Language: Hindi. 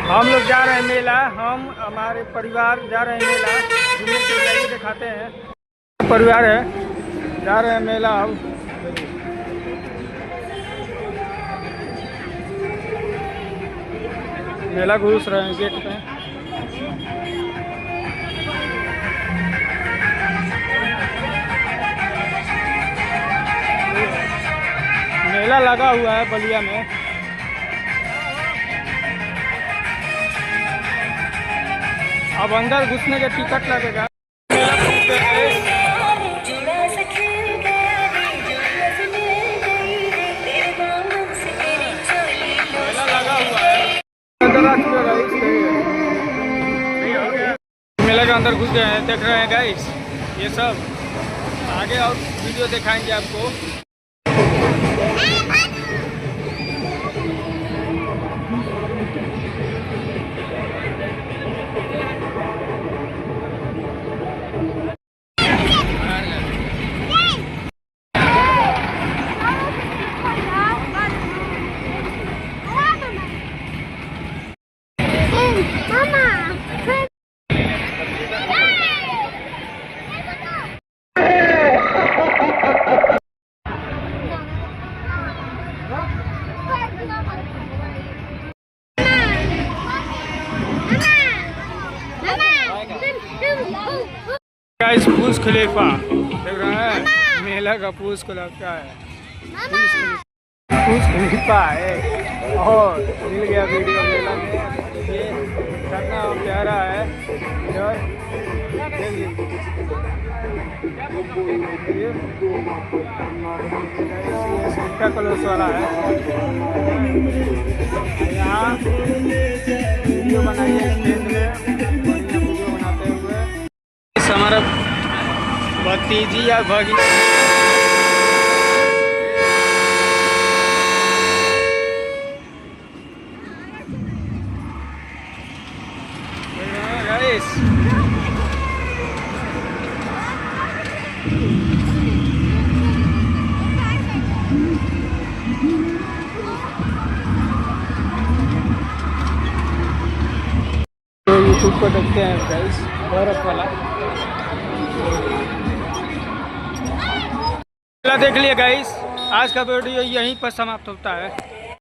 हम लोग जा रहे हैं मेला। हम हमारे परिवार जा रहे हैं मेला घूमने के लिए। दिखाते हैं, परिवार है, जा रहे हैं मेला। अब मेला घुस रहे हैं गेट पे। मेला लगा हुआ है बलिया में। अब अंदर घुसने के टिकट लगेगा। मेला लगा हुआ है, मेला के अंदर घुस गए हैं। देख रहे हैं गाइस, ये सब आगे और वीडियो दिखाएंगे आपको। गाइस बुर्ज खलीफा देख रहे हैं, मेला का बुर्ज खलीफा है। बुर्ज खलीफा है और मिल गया वीडियो मेला में। ये कितना प्यारा है। सेंटा क्लॉज वाला है। यहाँ वीडियो बनाइए स्टैंड में, वीडियो बनाते हुए। हमारा भतीजी या भगी तो यूट्यूब पर देखते हैं गाइस, बर्फ वाला देख लिए गाइस। आज का वीडियो यहीं पर समाप्त होता है।